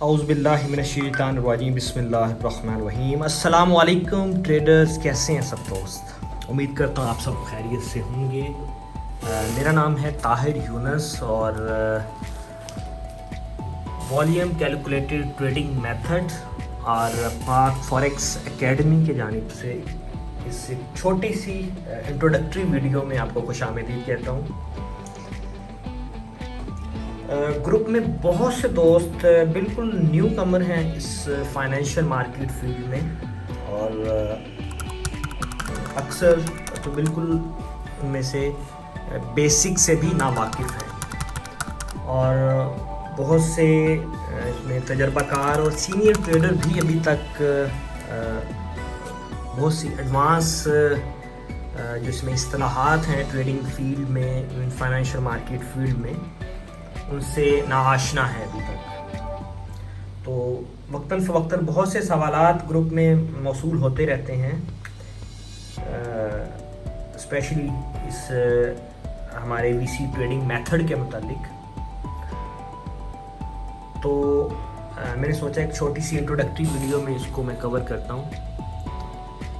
औज़ुबिल्लाहिमिनश्शैतानिर्रजीम बिस्मिल्लाहिर्रहमानिर्रहीम। अस्सलाम वालेकुम ट्रेडर्स, कैसे हैं सब दोस्त? उम्मीद करता हूँ आप सब खैरियत से होंगे। मेरा नाम है ताहिर यूनस और वॉल्यूम कैलकुलेटेड ट्रेडिंग मेथड और पाक फॉरेक्स एकेडमी के जानिब से इस छोटी सी इंट्रोडक्टरी वीडियो में आपको खुशामदीद कहता हूँ। ग्रुप में बहुत से दोस्त बिल्कुल न्यू कमर हैं इस फाइनेंशियल मार्केट फील्ड में और अक्सर तो बिल्कुल उनमें से बेसिक से भी नावाकिफ़ हैं और बहुत से इसमें तजर्बाकार और सीनियर ट्रेडर भी अभी तक बहुत सी एडवांस जो इसमें इस्तिलाहात हैं ट्रेडिंग फील्ड में, फाइनेंशियल मार्केट फील्ड में, उनसे नाआशना है अभी तक। तो वक्तन फ़वक्तन बहुत से सवालात ग्रुप में मौसूल होते रहते हैं, स्पेशली इस हमारे वीसी ट्रेडिंग मेथड के मुतालिक। तो मैंने सोचा एक छोटी सी इंट्रोडक्टरी वीडियो में इसको मैं कवर करता हूँ,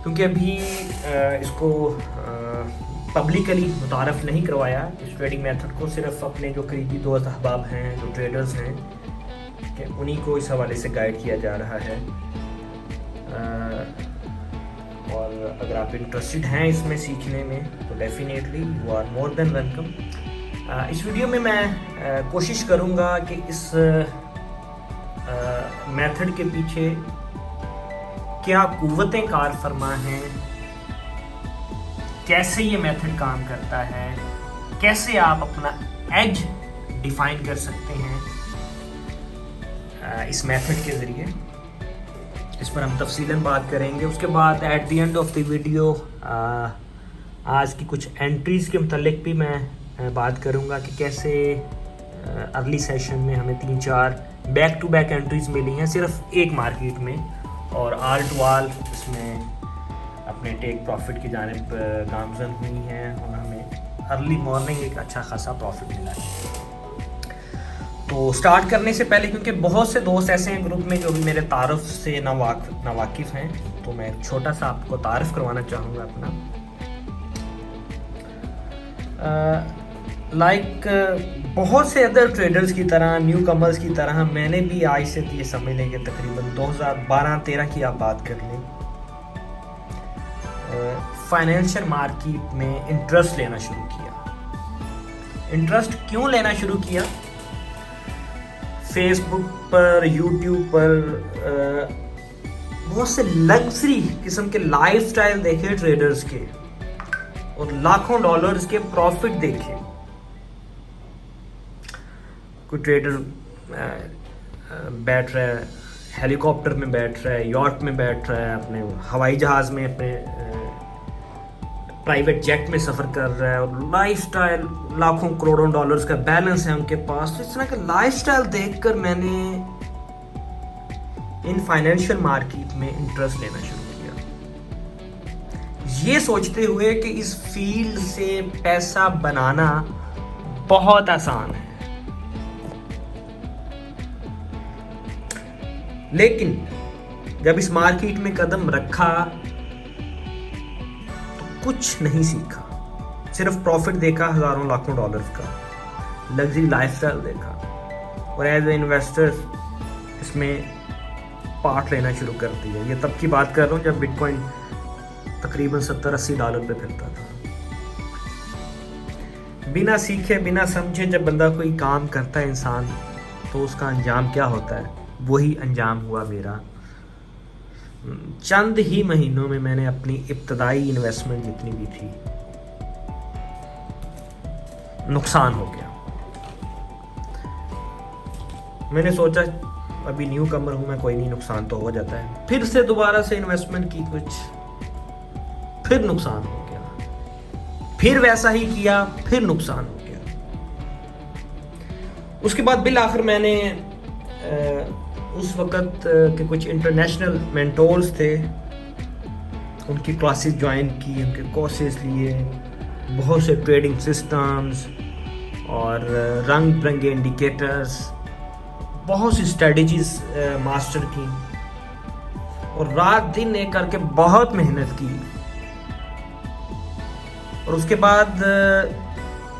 क्योंकि अभी इसको पब्लिकली मुतारफ़ नहीं करवाया इस ट्रेडिंग मेथड को। सिर्फ अपने जो करीबी दोस्त अहबाब हैं, जो ट्रेडर्स हैं, कि उन्हीं को इस हवाले से गाइड किया जा रहा है। और अगर आप इंटरेस्टेड हैं इसमें सीखने में तो definitely you are more than welcome. इस वीडियो में मैं कोशिश करूँगा कि इस मेथड के पीछे क्या कुव्वतें कार फरमा हैं, कैसे ये मेथड काम करता है, कैसे आप अपना एज डिफाइन कर सकते हैं इस मेथड के ज़रिए, इस पर हम तफसीलन बात करेंगे। उसके बाद at the end of the video आज की कुछ एंट्रीज़ के मुतालिक भी मैं बात करूंगा कि कैसे अर्ली सेशन में हमें 3-4 बैक टू बैक एंट्रीज़ मिली हैं सिर्फ एक मार्केट में, और आल टू आल इसमें अपने टेक प्रॉफिट की जानिब गामजन हुई हैं और हमें अर्ली मॉर्निंग एक अच्छा खासा प्रॉफिट मिला है। तो स्टार्ट करने से पहले, क्योंकि बहुत से दोस्त ऐसे हैं ग्रुप में जो भी मेरे तारफ़ से नावाकिफ़ हैं, तो मैं एक छोटा सा आपको तारफ़ करवाना चाहूँगा अपना। बहुत से अदर ट्रेडर्स की तरह, न्यू कमर्स की तरह, मैंने भी आज से ये समझ लें कि तकरीबन 2012-13 की आप बात कर लें, फाइनेंशियल मार्केट में इंटरेस्ट लेना शुरू किया। इंटरेस्ट क्यों लेना शुरू किया? फेसबुक पर, यूट्यूब पर बहुत से लग्जरी किस्म के लाइफस्टाइल देखे ट्रेडर्स के और लाखों डॉलर्स के प्रॉफिट देखे। कोई ट्रेडर बैठ रहा है, हेलीकॉप्टर में बैठ रहा है, यॉट में बैठ रहा है, अपने हवाई जहाज़ में, अपने प्राइवेट जेट में सफ़र कर रहा है और लाइफस्टाइल लाखों करोड़ों डॉलर्स का बैलेंस है उनके पास। तो इस तरह का लाइफस्टाइल देखकर मैंने इन फाइनेंशियल मार्केट में इंटरेस्ट लेना शुरू किया, ये सोचते हुए कि इस फील्ड से पैसा बनाना बहुत आसान है। लेकिन जब इस मार्केट में कदम रखा तो कुछ नहीं सीखा, सिर्फ प्रॉफिट देखा हजारों लाखों डॉलर्स का, लग्जरी लाइफस्टाइल देखा और एज ए इन्वेस्टर इसमें पार्ट लेना शुरू कर दिया। ये तब की बात कर रहा हूँ जब बिटकॉइन तकरीबन $70-80 पे फिरता था। बिना सीखे, बिना समझे जब बंदा कोई काम करता है इंसान, तो उसका अंजाम क्या होता है, वही अंजाम हुआ मेरा। चंद ही महीनों में मैंने अपनी इब्तदाई इन्वेस्टमेंट जितनी भी थी, नुकसान हो गया। मैंने सोचा अभी न्यू कमर हूं मैं, कोई नहीं, नुकसान तो हो जाता है। फिर से दोबारा से इन्वेस्टमेंट की कुछ, फिर नुकसान हो गया, फिर वैसा ही किया, फिर नुकसान हो गया। उसके बाद बिल आखिर मैंने उस वक़्त के कुछ इंटरनेशनल मेंटोर्स थे, उनकी क्लासेस ज्वाइन की, उनके कोर्सेज लिए, बहुत से ट्रेडिंग सिस्टम्स और रंग बिरंगे इंडिकेटर्स, बहुत सी स्ट्रेटजीज मास्टर की और रात दिन एक करके बहुत मेहनत की। और उसके बाद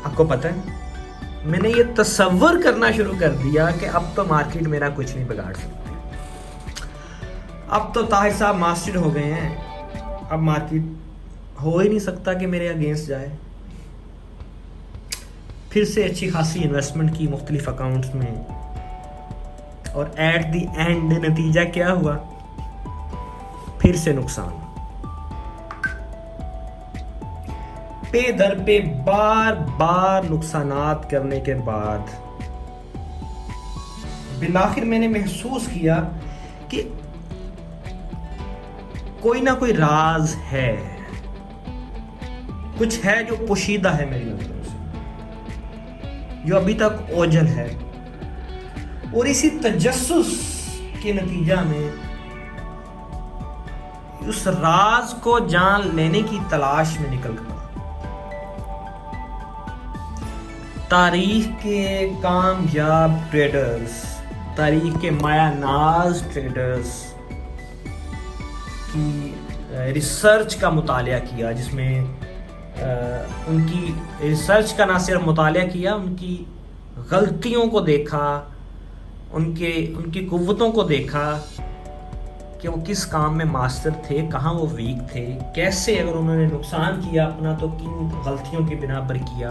आपको पता है, मैंने ये तसव्वुर करना शुरू कर दिया कि अब तो मार्केट मेरा कुछ नहीं बिगाड़ सकती। अब तो ताहिर साहब मास्टर हो गए हैं, अब मार्केट हो ही नहीं सकता कि मेरे अगेंस्ट जाए। फिर से अच्छी खासी इन्वेस्टमेंट की मुख्तलिफ अकाउंट्स में, और एट द एंड नतीजा क्या हुआ? फिर से नुकसान। पे दर पे बार बार नुकसानात करने के बाद बिलाखिर मैंने महसूस किया कि कोई ना कोई राज है, कुछ है जो पोशीदा है मेरी नजरों से, जो अभी तक ओझल है। और इसी तजस्सुस के नतीजा में उस राज को जान लेने की तलाश में निकल गया। तारीख के कामयाब ट्रेडर्स, तारीख के मायानाज ट्रेडर्स की रिसर्च का मुतालिया किया, जिसमें उनकी रिसर्च का ना सिर्फ मुतालिया किया, उनकी गलतियों को देखा, उनकी कुव्वतों को देखा कि वो किस काम में मास्टर थे, कहाँ वो वीक थे, कैसे अगर उन्होंने नुकसान किया अपना तो किन गलतियों की बिना पर किया,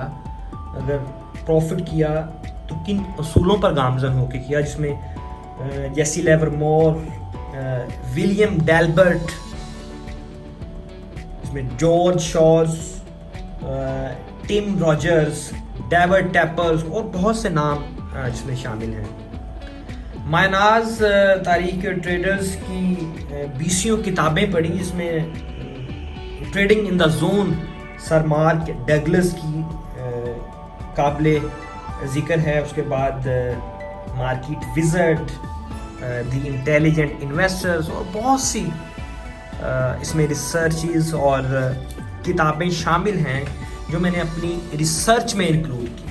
अगर प्रॉफिट किया तो किन असूलों पर गामजन होकर किया, जिसमें जेसी लिवरमोर, विलियम डेल्बर्ट, इसमें George Soros, Tim Rogers, David Teppers और बहुत से नाम इसमें शामिल हैं। मायनाज तारीख के ट्रेडर्स की 20 किताबें पढ़ी, जिसमें trading in the zone sir mark Douglas की काबिले जिक्र है। उसके बाद market wizard, the intelligent investors और बहुत सी इसमें रिसर्चेस और किताबें शामिल हैं जो मैंने अपनी रिसर्च में इंक्लूड की,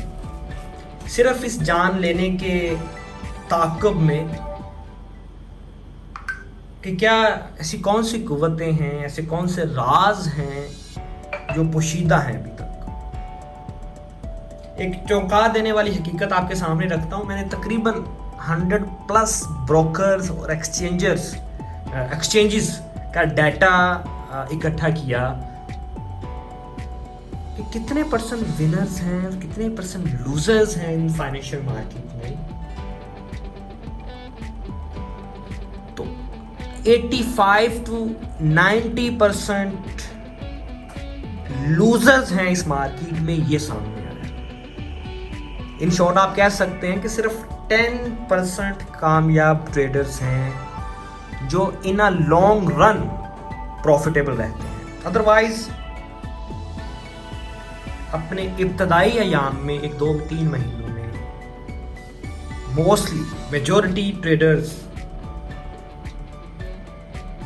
सिर्फ इस जान लेने के ताक़ुब में कि क्या ऐसी कौन सी कुव्वतें हैं, ऐसे कौन से राज हैं जो पोशीदा हैं अभी तक। एक चौंका देने वाली हकीकत आपके सामने रखता हूं। मैंने तकरीबन 100+ ब्रोकर्स और एक्सचेंजेस का डाटा इकट्ठा किया कि कितने परसेंट विनर्स हैं और कितने परसेंट लूजर्स हैं इन फाइनेंशियल मार्केट में। तो 85 to 90% लूजर्स हैं इस मार्केट में, ये सामने आ रहा है। इन शॉर्ट आप कह सकते हैं कि सिर्फ 10% कामयाब ट्रेडर्स हैं जो इन अ लॉन्ग रन प्रॉफिटेबल रहते हैं। अदरवाइज अपने इब्तदाई अयाम में 1-2-3 महीनों में मोस्टली मेजॉरिटी ट्रेडर्स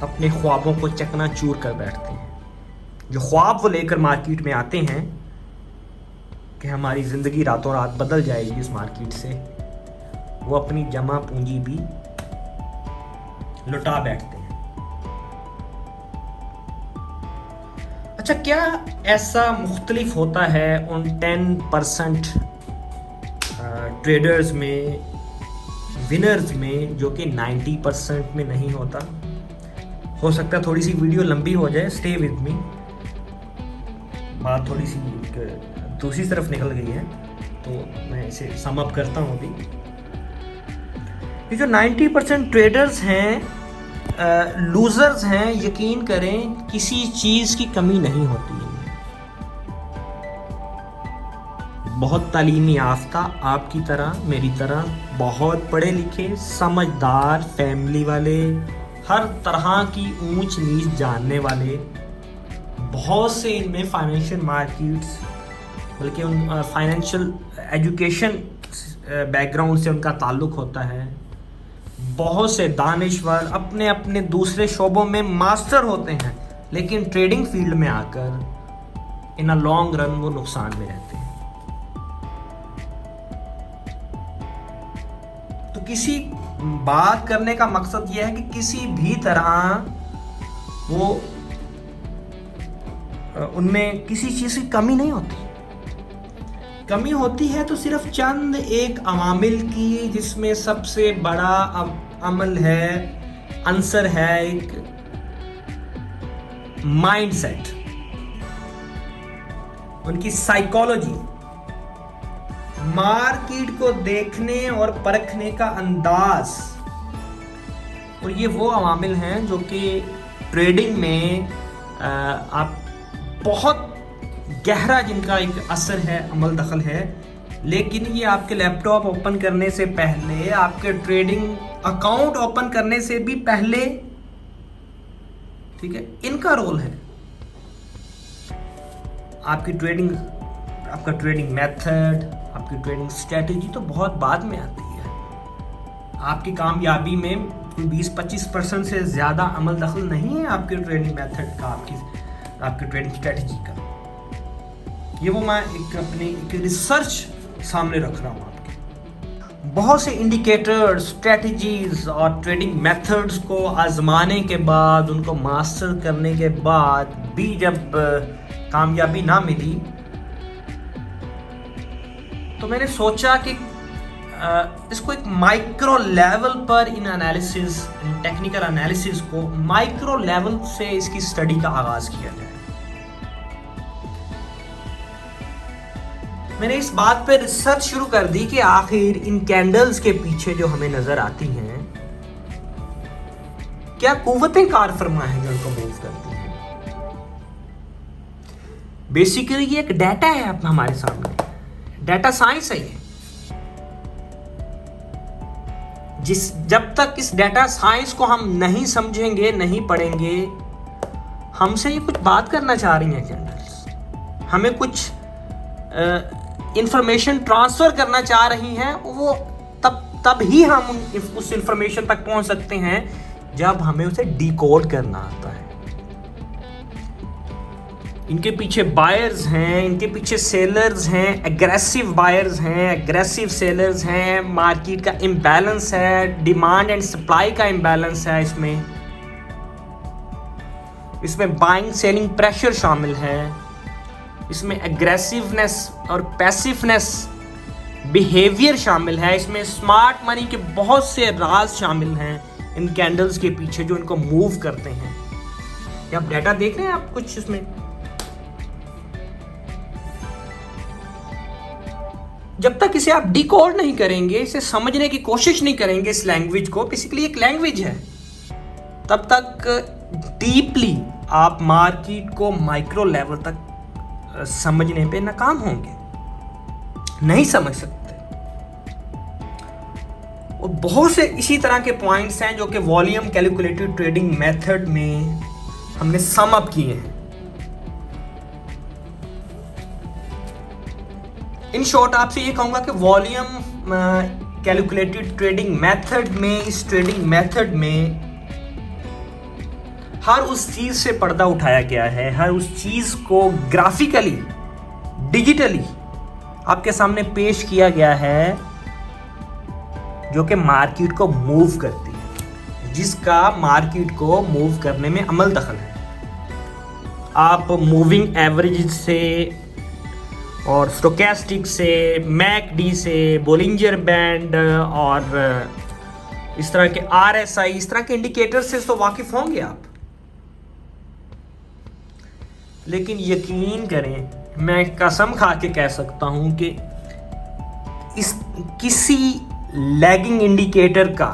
अपने ख्वाबों को चकनाचूर कर बैठते हैं। जो ख्वाब वो लेकर मार्केट में आते हैं कि हमारी ज़िंदगी रातों रात बदल जाएगी इस मार्केट से, वो अपनी जमा पूंजी भी लुटा बैठते हैं। अच्छा, क्या ऐसा मुख्तलिफ होता है उन 10% ट्रेडर्स में, विनर्स में, जो कि 90% में नहीं होता? हो सकता है थोड़ी सी वीडियो लंबी हो जाए, स्टे विद मी। बात थोड़ी सी दूसरी तरफ निकल गई है तो मैं इसे सम अप करता हूँ अभी। ये जो 90% ट्रेडर्स हैं, लूजर्स हैं, यकीन करें किसी चीज़ की कमी नहीं होती है। बहुत तालीमी याफ्ता, आपकी तरह मेरी तरह, बहुत पढ़े लिखे, समझदार, फैमिली वाले, हर तरह की ऊंच नीच जानने वाले, बहुत से इनमें फाइनेंशियल मार्केट्स, बल्कि उन फाइनेंशियल एजुकेशन बैकग्राउंड से उनका ताल्लुक़ होता है। बहुत से दानिश्वर अपने अपने दूसरे शोबों में मास्टर होते हैं, लेकिन ट्रेडिंग फील्ड में आकर इन अ लॉन्ग रन वो नुकसान में रहते हैं। तो किसी बात करने का मकसद यह है कि किसी भी तरह वो उनमें किसी चीज़ की कमी नहीं होती। कमी होती है तो सिर्फ चंद एक अवामिल की, जिसमें सबसे बड़ा अमल है, आंसर है एक माइंडसेट, उनकी साइकोलॉजी, मार्केट को देखने और परखने का अंदाज। और ये वो अवामिल हैं जो कि ट्रेडिंग में आप बहुत गहरा जिनका एक असर है, अमल दखल है। लेकिन ये आपके लैपटॉप ओपन करने से पहले, आपके ट्रेडिंग अकाउंट ओपन करने से भी पहले, ठीक है, इनका रोल है। आपकी ट्रेडिंग, आपका ट्रेडिंग मेथड, आपकी ट्रेडिंग स्ट्रेटेजी तो बहुत बाद में आती है। आपकी कामयाबी में 20-25% से ज़्यादा अमल दखल नहीं है आपके ट्रेडिंग मेथड का, आपकी ट्रेडिंग स्ट्रेटेजी का। ये वो मैं एक रिसर्च सामने रख रहा हूँ आपके। बहुत से इंडिकेटर, स्ट्रेटजीज और ट्रेडिंग मेथड्स को आजमाने के बाद, उनको मास्टर करने के बाद भी जब कामयाबी ना मिली, तो मैंने सोचा कि इसको एक माइक्रो लेवल पर इन एनालिसिस, इन टेक्निकल एनालिसिस को माइक्रो लेवल से इसकी स्टडी का आगाज किया जाए। मैंने इस बात पे रिसर्च शुरू कर दी कि आखिर इन कैंडल्स के पीछे जो हमें नजर आती हैं, क्या कुव्वतें कार फरमा है जो उनको मूव करती हैं। बेसिकली ये एक डाटा है अब हमारे सामने, डाटा साइंस है ये। जब तक इस डाटा साइंस को हम नहीं समझेंगे, नहीं पढ़ेंगे, हमसे ये कुछ बात करना चाह रही हैं कैंडल्स, हमें कुछ इंफॉर्मेशन ट्रांसफर करना चाह रही हैं। वो तब ही हम उस इंफॉर्मेशन तक पहुंच सकते हैं जब हमें उसे डिकोड करना आता है। इनके पीछे बायर्स हैं, इनके पीछे सेलर्स हैं, एग्रेसिव बायर्स हैं, एग्रेसिव सेलर्स हैं, मार्केट का इम्बैलेंस है, डिमांड एंड सप्लाई का इम्बैलेंस है। इसमें बाइंग सेलिंग प्रेशर शामिल है, इसमें एग्रेसिवनेस और पैसिवनेस बिहेवियर शामिल है, इसमें स्मार्ट मनी के बहुत से राज शामिल हैं इन कैंडल्स के पीछे जो इनको मूव करते हैं। क्या आप डाटा देख रहे हैं आप कुछ इसमें? जब तक इसे आप डिकोड नहीं करेंगे, इसे समझने की कोशिश नहीं करेंगे, इस लैंग्वेज को, बेसिकली एक लैंग्वेज है, तब तक डीपली आप मार्केट को माइक्रो लेवल तक समझने पे नाकाम होंगे, नहीं समझ सकते। और बहुत से इसी तरह के पॉइंट्स हैं जो कि वॉल्यूम कैलकुलेटेड ट्रेडिंग मेथड में हमने सम अप किए हैं। इन शॉर्ट आपसे ये कहूंगा कि वॉल्यूम कैलकुलेटेड ट्रेडिंग मेथड में, इस ट्रेडिंग मेथड में हर उस चीज से पर्दा उठाया गया है, हर उस चीज को ग्राफिकली, डिजिटली आपके सामने पेश किया गया है जो कि मार्केट को मूव करती है, जिसका मार्केट को मूव करने में अमल दखल है। आप मूविंग एवरेज से और स्टोकेस्टिक से, मैकडी से, बोलिंजर बैंड और इस तरह के RSI, इस तरह के इंडिकेटर से तो वाकिफ होंगे आप। लेकिन यकीन करें, मैं कसम खा के कह सकता हूं कि इस किसी लैगिंग इंडिकेटर का,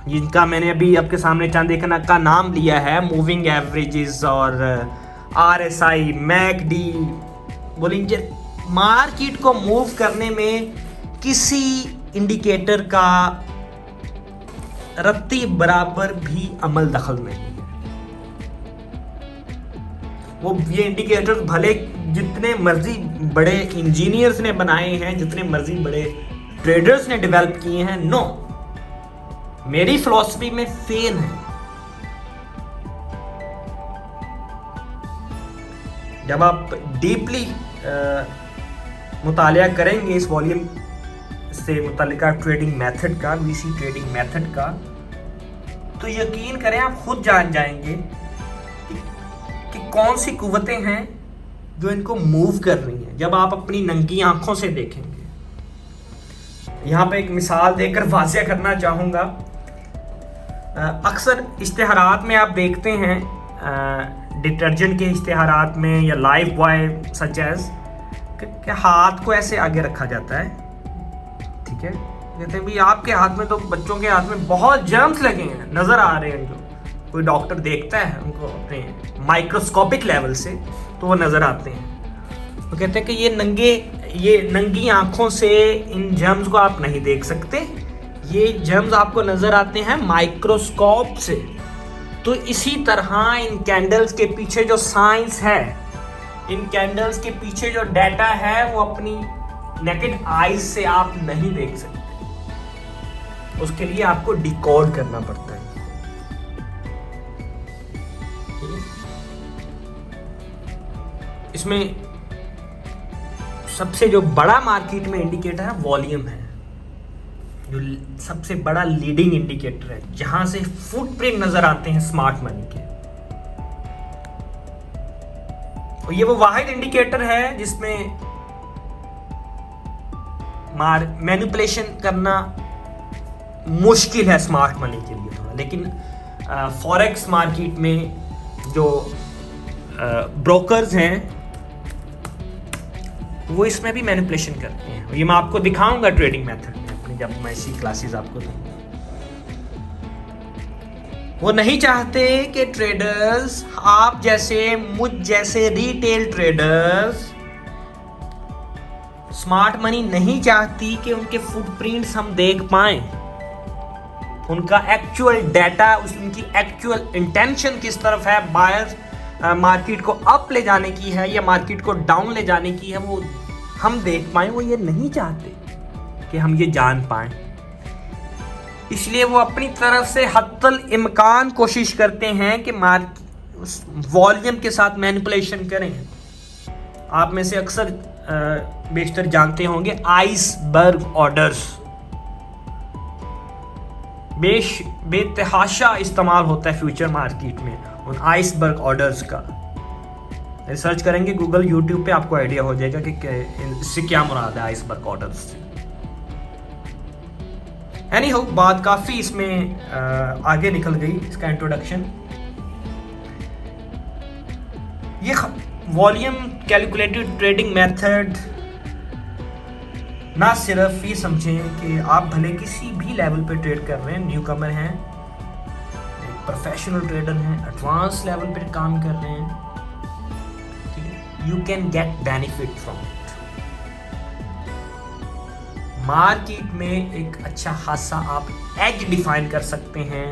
जिनका मैंने अभी आपके सामने चंद एक का नाम लिया है, मूविंग एवरेजेस और RSI, मैकडी, बोलिंजर, मार्केट को मूव करने में किसी इंडिकेटर का रत्ती बराबर भी अमल दखल नहीं है। वो ये इंडिकेटर्स भले जितने मर्जी बड़े इंजीनियर्स ने बनाए हैं, जितने मर्जी बड़े ट्रेडर्स ने डेवलप किए हैं, नो, मेरी फिलॉसफी में फेल है। जब आप डीपली मुतालिया करेंगे इस वॉल्यूम से मुतल्लिका ट्रेडिंग मेथड का, वीसी ट्रेडिंग मेथड का, तो यकीन करें आप खुद जान जाएंगे कि कौन सी कुव्वतें हैं जो इनको मूव कर रही हैं जब आप अपनी नंगी आंखों से देखेंगे। यहाँ पे एक मिसाल देकर वाज़िया करना चाहूँगा। अक्सर इश्तिहारात में आप देखते हैं, डिटर्जेंट के इश्तिहारात में या लाइफ बॉय सच एज कि हाथ को ऐसे आगे रखा जाता है, ठीक है, कहते हैं भाई आपके हाथ में तो, बच्चों के हाथ में बहुत जर्म्स लगे हैं, नज़र आ रहे हैं, जो कोई डॉक्टर देखता है उनको अपने माइक्रोस्कोपिक लेवल से तो वो नज़र आते हैं। तो कहते हैं कि ये नंगी आंखों से इन जर्म्स को आप नहीं देख सकते, ये जर्म्स आपको नज़र आते हैं माइक्रोस्कोप से। तो इसी तरह इन कैंडल्स के पीछे जो साइंस है, इन कैंडल्स के पीछे जो डाटा है, वो अपनी नेकेड आईज से आप नहीं देख सकते, उसके लिए आपको डिकोड करना पड़ता है। इसमें सबसे जो बड़ा मार्केट में इंडिकेटर है वॉल्यूम है, जो सबसे बड़ा लीडिंग इंडिकेटर है, जहां से फुटप्रिंट नजर आते हैं स्मार्ट मनी के। और ये वो वाहिद इंडिकेटर है जिसमें मैनिपुलेशन करना मुश्किल है स्मार्ट मनी के लिए थोड़ा, लेकिन फॉरेक्स मार्केट में जो ब्रोकर्स हैं वो इसमें भी मैनिपुलेशन करते हैं। ये मैं आपको दिखाऊंगा ट्रेडिंग मेथड में अपनी, जब मैं इसी क्लासेस आपको दूंगा। वो नहीं चाहते कि ट्रेडर्स, आप जैसे, मुझ जैसे रिटेल ट्रेडर्स, स्मार्ट मनी नहीं चाहती कि उनके फुटप्रिंट्स हम देख पाएं, उनका एक्चुअल डाटा, उनकी एक्चुअल इंटेंशन किस तरफ है, बायर मार्केट को अप ले जाने की है या मार्केट को डाउन ले जाने की है, वो हम देख पाएं। वो ये नहीं चाहते कि हम ये जान पाएं, इसलिए वो अपनी तरफ से हत्तल इम्कान कोशिश करते हैं कि उस वॉल्यूम के साथ मैनिपुलेशन करें। आप में से अक्सर बेशतर जानते होंगे आइसबर्ग ऑर्डर्स, बेतहाशा इस्तेमाल होता है फ्यूचर मार्केट में उन आइसबर्ग ऑर्डर्स का। रिसर्च करेंगे गूगल, यूट्यूब पे, आपको आइडिया हो जाएगा कि इससे क्या मुराद है आइसबर्ग ऑर्डर्स से। एनी हो, बात काफी इसमें आगे निकल गई, इसका इंट्रोडक्शन। ये वॉल्यूम कैलकुलेटेड ट्रेडिंग मेथड ना सिर्फ ये समझें कि आप भले किसी भी लेवल पे ट्रेड कर रहे हैं, न्यू कमर हैं, प्रोफेशनल ट्रेडर हैं, एडवांस लेवल पे काम कर रहे हैं, ठीक है, you can get benefit from it. Market में एक अच्छा खासा आप एज डिफाइन कर सकते हैं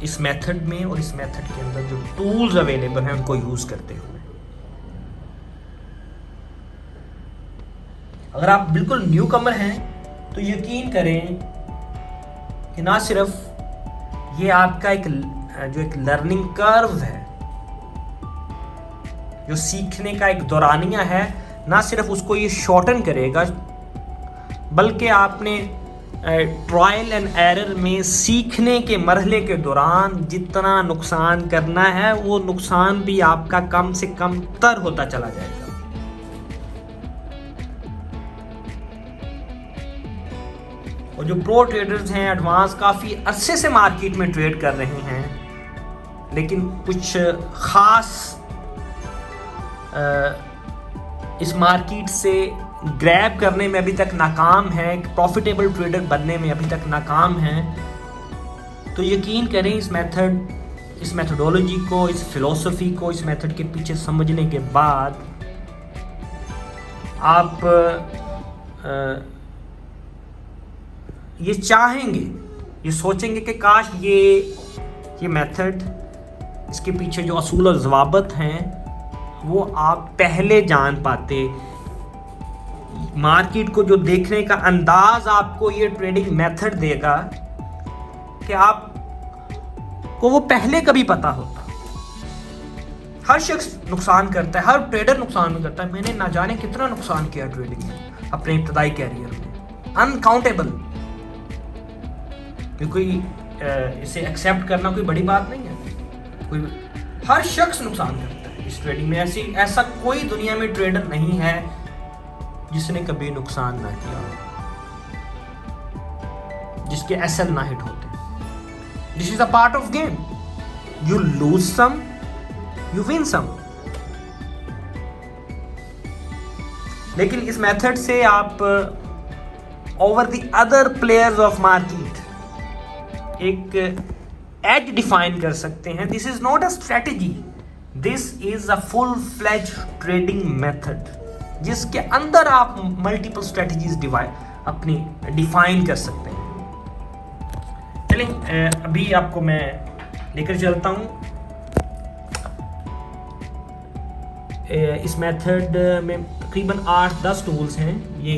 इस मेथड में, और इस मेथड के अंदर जो टूल्स अवेलेबल हैं उनको यूज करते हुए। अगर आप बिल्कुल न्यू कमर हैं तो यकीन करें कि ना सिर्फ ये आपका एक लर्निंग कर्व है, जो सीखने का एक दौरानिया है, ना सिर्फ उसको ये शॉर्टन करेगा, बल्कि आपने ट्रायल एंड एरर में सीखने के मरहले के दौरान जितना नुकसान करना है, वो नुकसान भी आपका कम से कम तर होता चला जाएगा। और जो प्रो ट्रेडर्स हैं, एडवांस, काफ़ी अरसे से मार्केट में ट्रेड कर रहे हैं, लेकिन कुछ ख़ास इस मार्केट से ग्रैब करने में अभी तक नाकाम है, प्रॉफिटेबल ट्रेडर बनने में अभी तक नाकाम है, तो यकीन करें इस मेथडोलॉजी को, इस फिलॉसफी को, इस मेथड के पीछे समझने के बाद आप ये चाहेंगे, ये सोचेंगे कि काश ये मेथड, इसके पीछे जो असूल और ज़वाबत हैं वो आप पहले जान पाते। मार्केट को जो देखने का अंदाज आपको ये ट्रेडिंग मेथड देगा कि आपको वो पहले कभी पता होता। हर शख्स नुकसान करता है, हर ट्रेडर नुकसान करता है। मैंने ना जाने कितना नुकसान किया ट्रेडिंग में अपने इब्तदाई कैरियर में, अनकाउंटेबल। कोई इसे एक्सेप्ट करना कोई बड़ी बात नहीं है। कोई हर शख्स नुकसान करता है इस ट्रेडिंग में। ऐसा कोई दुनिया में ट्रेडर नहीं है जिसने कभी नुकसान ना किया, जिसके एसएल ना हिट होते। This is a part of game. You lose some, you win some. लेकिन इस मेथड से आप over the other players of market एक एज डिफाइन कर सकते हैं। This is not a strategy, this is a full fledge trading method जिसके अंदर आप मल्टीपल स्ट्रेटेजीज अपनी डिफाइन कर सकते हैं। चलिए अभी आपको मैं लेकर चलता हूं। इस मेथड में तकरीबन 8-10 टूल्स हैं। ये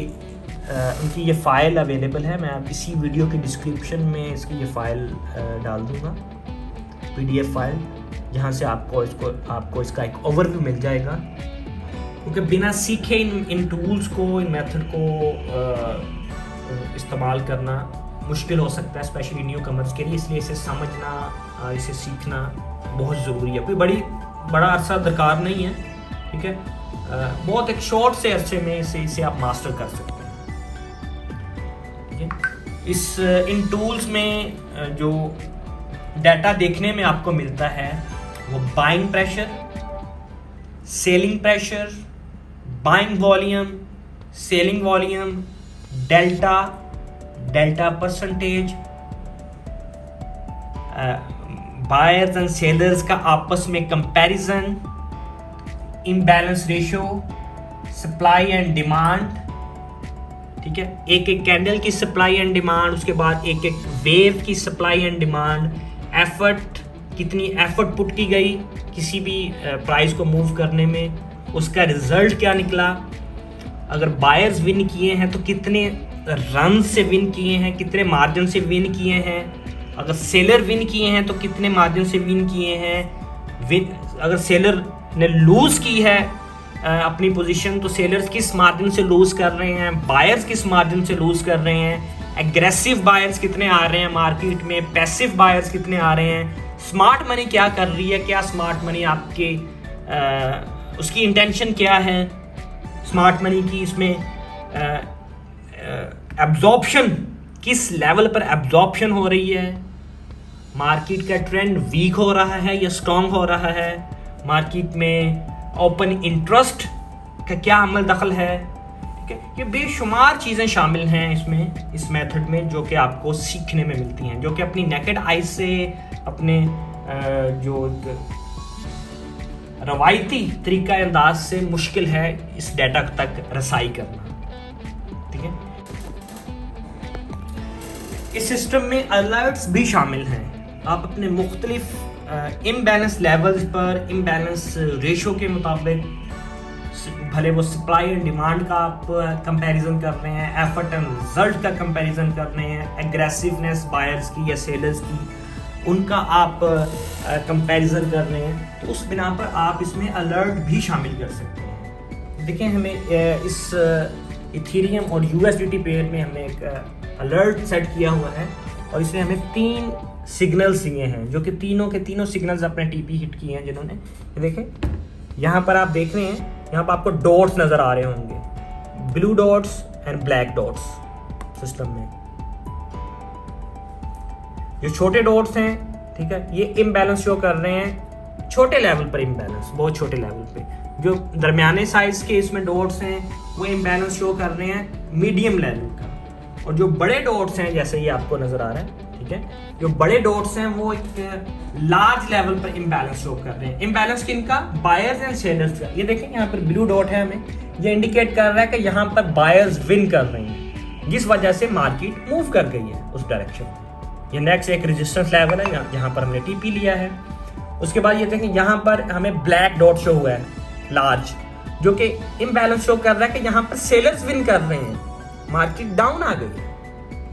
उनकी ये फ़ाइल अवेलेबल है। मैं इसी वीडियो के डिस्क्रिप्शन में इसकी ये फ़ाइल डाल दूँगा, PDF फाइल, जहाँ से आपको इसका एक ओवरव्यू मिल जाएगा। क्योंकि बिना सीखे इन टूल्स को, इन मेथड को इस्तेमाल करना मुश्किल हो सकता है, स्पेशली न्यू कमर्स के लिए। इसलिए इसे समझना, इसे सीखना बहुत ज़रूरी है। कोई बड़ा अरसा दरकार नहीं है, ठीक है। बहुत एक शॉर्ट से अरसे में इसे आप मास्टर कर सकते हैं। इन टूल्स में जो डाटा देखने में आपको मिलता है वो buying pressure, selling pressure, buying volume, selling volume, delta percentage, buyers and sellers का आपस में comparison, imbalance ratio, supply and demand, ठीक है। एक एक कैंडल की सप्लाई एंड डिमांड, उसके बाद एक एक वेव की सप्लाई एंड डिमांड, एफर्ट, कितनी एफर्ट पुट की गई किसी भी प्राइस को मूव करने में, उसका रिजल्ट क्या निकला। अगर बायर्स विन किए हैं तो कितने रन से विन किए हैं, कितने मार्जिन से विन किए हैं। अगर सेलर विन किए हैं तो कितने मार्जिन से विन किए हैं। अगर सेलर ने लूज की है अपनी पोजीशन तो सेलर्स किस मार्जिन से लूज कर रहे हैं, बायर्स किस मार्जिन से लूज कर रहे हैं, एग्रेसिव बायर्स कितने आ रहे हैं मार्केट में, पैसिव बायर्स कितने आ रहे हैं, स्मार्ट मनी क्या कर रही है, क्या स्मार्ट मनी आपके उसकी इंटेंशन क्या है स्मार्ट मनी की, इसमें एब्जॉर्प्शन किस लेवल पर एब्जॉर्प्शन हो रही है, मार्केट का ट्रेंड वीक हो रहा है या स्ट्रॉन्ग हो रहा है, मार्केट में ओपन इंटरेस्ट का क्या अमल दखल है, ठीक है। ये बेशुमार चीज़ें शामिल हैं इसमें, इस मेथड में, जो कि आपको सीखने में मिलती हैं, जो कि अपनी नेकेड आई से, अपने जो रवायती तरीका अंदाज से मुश्किल है इस डाटा तक रसाई करना, ठीक है। इस सिस्टम में अलर्ट्स भी शामिल हैं। आप अपने मुख्तलिफ इम्बैलेंस लेवल्स पर इम्बैलेंस रेशो के मुताबिक, भले वो सप्लाई एंड डिमांड का आप कंपैरिजन कर रहे हैं, एफर्ट एंड रिजल्ट का कंपैरिजन कर रहे हैं, एग्रेसिवनेस बायर्स की या सेलर्स की, उनका आप कंपैरिजन कर रहे हैं, तो उस बिना पर आप इसमें अलर्ट भी शामिल कर सकते हैं। देखें, हमें इस इथेरियम और USDT पेयर में हमने एक अलर्ट सेट किया हुआ है और इसमें हमें 3 सिग्नल्स दिए हैं, जो कि तीनों के तीनों सिग्नल्स अपने TP हिट किए हैं जिन्होंने। ये देखें, यहाँ पर आप देख रहे हैं, यहाँ पर आपको डॉट्स नज़र आ रहे होंगे, blue dots and black dots system में। जो छोटे डॉट्स हैं, ठीक है, ये इम्बैलेंस शो कर रहे हैं, छोटे लेवल पर इम्बैलेंस, बहुत छोटे लेवल पे। जो दरमियाने साइज के इसमें डॉट्स हैं वो इम्बैलेंस शो कर रहे हैं मीडियम लेवल का, और जो बड़े डॉट्स हैं, जैसे ये आपको नज़र आ रहा है, ठीक है, जो बड़े डॉट्स हैं वो एक लार्ज लेवल पर इम्बैलेंस शो कर रहे हैं। इम्बैलेंस किनका? बायर्स एंड सेलर्स का। ये देखें, यहाँ पर ब्लू डॉट है, हमें ये इंडिकेट कर रहा है कि यहाँ पर बायर्स विन कर रहे हैं, जिस वजह से मार्केट मूव कर गई है उस डायरेक्शन में। ये नेक्स्ट एक रेजिस्टेंस लेवल है, यहाँ पर हमने TP लिया है। उसके बाद ये देखें, यहाँ पर हमें ब्लैक डॉट शो हुआ है लार्ज, जो कि इम्बैलेंस शो कर रहा है कि यहाँ पर सेलर्स विन कर रहे हैं, मार्केट डाउन आ गई है।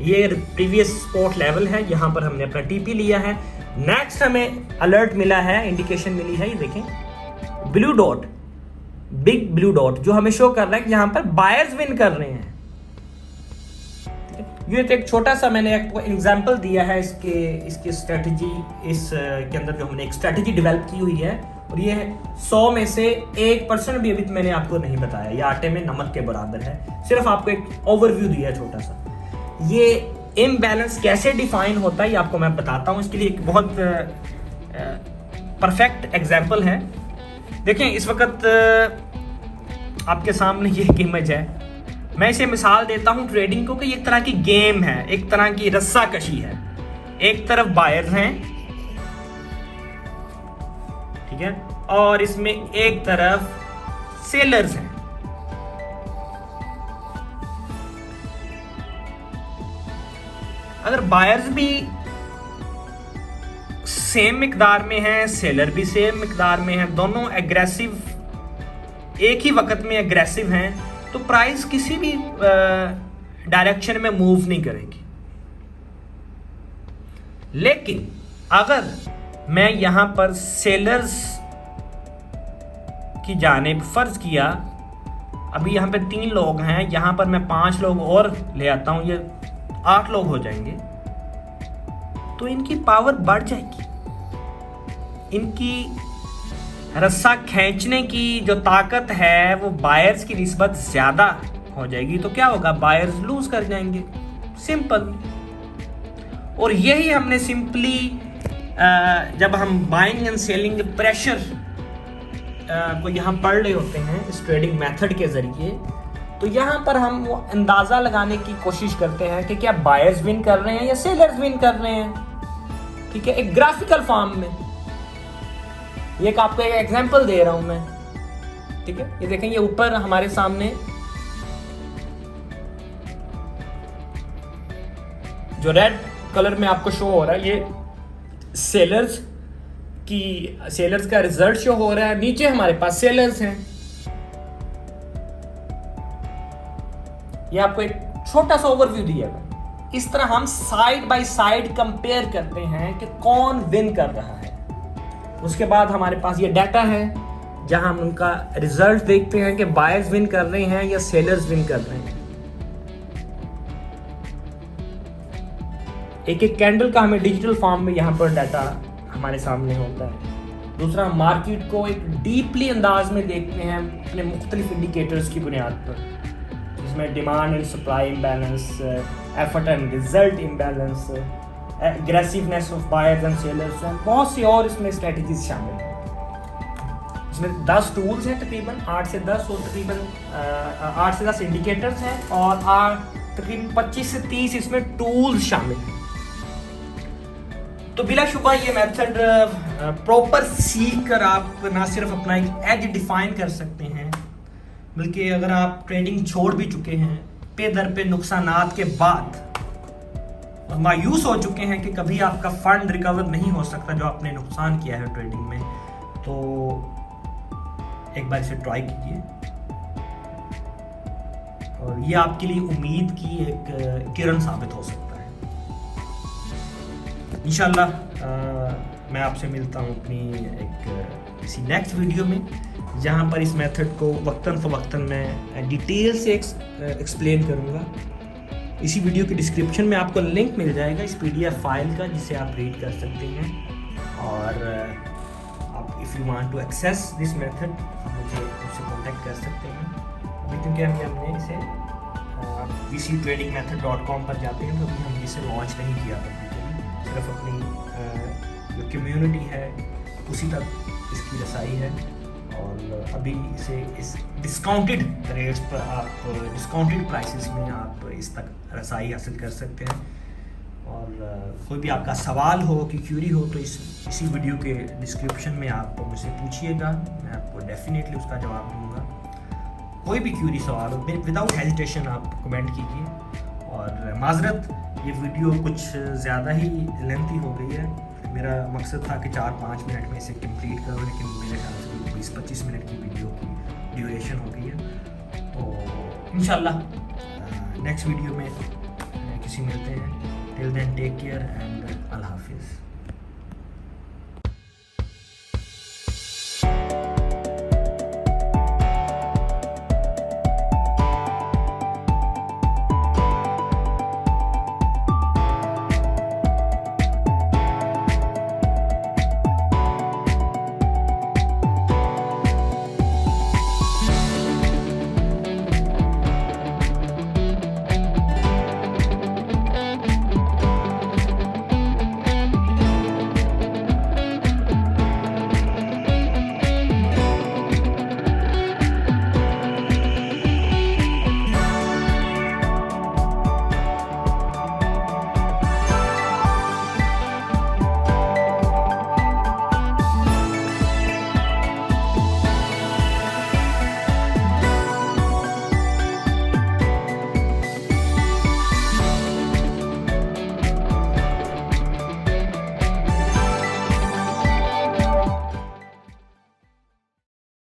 ये प्रीवियस सपोर्ट लेवल है, यहाँ पर हमने अपना TP लिया है। नेक्स्ट हमें अलर्ट मिला है, इंडिकेशन मिली है, ये देखें blue dot, big blue dot, जो हमें शो कर रहा है कि यहाँ पर बायर्स विन कर रहे हैं। ये तो एक छोटा सा मैंने आपको एग्जांपल दिया है इसकी स्ट्रेटजी, इस के अंदर जो हमने एक स्ट्रेटजी डेवलप की हुई है, और ये 100 में से 1% भी अभी तो मैंने आपको नहीं बताया, ये आटे में नमक के बराबर है। सिर्फ आपको एक ओवरव्यू दिया छोटा सा। ये इम्बैलेंस कैसे डिफाइन होता है ये आपको मैं बताता हूँ। इसके लिए एक बहुत परफेक्ट एग्जाम्पल है। देखें इस वक्त आपके सामने ये एक इमेज है। मैं इसे मिसाल देता हूँ ट्रेडिंग को कि एक तरह की गेम है, एक तरह की रस्साकशी है। एक तरफ बायर्स हैं, ठीक है, और इसमें एक तरफ सेलर्स हैं। अगर बायर्स भी सेम मिकदार में हैं, सेलर भी सेम मिकदार में हैं, दोनों एग्रेसिव, एक ही वक्त में एग्रेसिव हैं, तो प्राइस किसी भी डायरेक्शन में मूव नहीं करेगी। लेकिन अगर मैं यहां पर सेलर्स की जानिब फर्ज किया, अभी यहां पे 3 लोग हैं, यहां पर मैं 5 लोग और ले आता हूं, ये 8 लोग हो जाएंगे, तो इनकी पावर बढ़ जाएगी। इनकी रस्सा खींचने की जो ताकत है वो बायर्स की निस्बत ज्यादा हो जाएगी। तो क्या होगा, बायर्स लूज कर जाएंगे, सिंपल। और यही हमने सिंपली जब हम बाइंग एंड सेलिंग प्रेशर को यहाँ पढ़ रहे होते हैं इस ट्रेडिंग मेथड के जरिए, तो यहाँ पर हम वो अंदाजा लगाने की कोशिश करते हैं कि क्या बायर्स विन कर रहे हैं या सेलर्स विन कर रहे हैं, ठीक है, एक ग्राफिकल फॉर्म में। ये आपको एक एग्जांपल दे रहा हूं मैं, ठीक है। ये देखें, ये ऊपर हमारे सामने जो रेड कलर में आपको शो हो रहा है, ये सेलर्स का रिजल्ट शो हो रहा है। नीचे हमारे पास सेलर्स हैं। ये आपको एक छोटा सा ओवरव्यू दिया है। इस तरह हम साइड बाय साइड कंपेयर करते हैं कि कौन विन कर रहा है। उसके बाद हमारे पास ये डाटा है जहां हम उनका रिजल्ट देखते हैं कि बायर्स विन कर रहे हैं या सेलर्स विन कर रहे हैं। एक एक कैंडल का हमें डिजिटल फॉर्म में यहाँ पर डाटा हमारे सामने होता है। दूसरा, मार्केट को एक डीपली अंदाज में देखते हैं अपने मुख्तलिफ इंडिकेटर्स की बुनियाद पर, जिसमें demand and supply imbalance, effort and result imbalance, aggressiveness of buyers and sellers, बहुत सी और इसमें स्ट्रेटजीज शामिल हैं। इसमें 10 टूल्स हैं, तकरीबन 8 से 10, और तकरीबन 8 से 10 इंडिकेटर्स हैं, और तकरीबन 25 से 30 इसमें टूल्स शामिल हैं। तो बिलाशुबा ये मेथड प्रॉपर सीख कर आप ना सिर्फ अपना एक एज डिफाइन कर सकते हैं, बल्कि अगर आप ट्रेडिंग छोड़ भी चुके हैं पे दर पे नुकसानात के बाद और मायूस हो चुके हैं कि कभी आपका फंड रिकवर नहीं हो सकता जो आपने नुकसान किया है ट्रेडिंग में, तो एक बार इसे ट्राई कीजिए। और ये आपके लिए उम्मीद की एक किरण साबित हो सकता है। इंशाल्लाह मैं आपसे मिलता हूँ अपनी एक किसी नेक्स्ट वीडियो में, जहाँ पर इस मेथड को वक्तन फ़वक्तन मैं डिटेल से एक्सप्लेन करूँगा। इसी वीडियो के डिस्क्रिप्शन में आपको लिंक मिल जाएगा इस PDF फाइल का, जिसे आप रीड कर सकते हैं। और आप if you want to access this method मुझसे कॉन्टेक्ट कर सकते हैं। अभी क्योंकि हमने इसे vctradingmethod.com पर जाते हैं तो अभी हमने इसे लॉन्च नहीं किया था, सिर्फ अपनी जो कम्युनिटी है उसी तक इसकी रसाई है। और अभी इसे इस डिस्काउंटेड रेट्स पर आप डिस्काउंटेड प्राइसेस में आप इस तक रसाई हासिल कर सकते हैं। और कोई भी आपका सवाल हो कि क्यूरी हो तो इसी वीडियो के डिस्क्रिप्शन में आप मुझसे पूछिएगा, मैं आपको डेफिनेटली उसका जवाब दूंगा। कोई भी क्यूरी सवाल हो विदाउट हेजिटेशन आप कमेंट कीजिए। और माजरत, ये वीडियो कुछ ज़्यादा ही लेंथी हो गई है। मेरा मकसद था कि 4-5 मिनट में इसे कंप्लीट करो, लेकिन मेरे ख्याल से 20-25 मिनट की वीडियो की ड्यूरेशन हो गई है। तो इंशाल्लाह नेक्स्ट वीडियो में किसी मिलते हैं। Till then take care and Allah हाफिज़।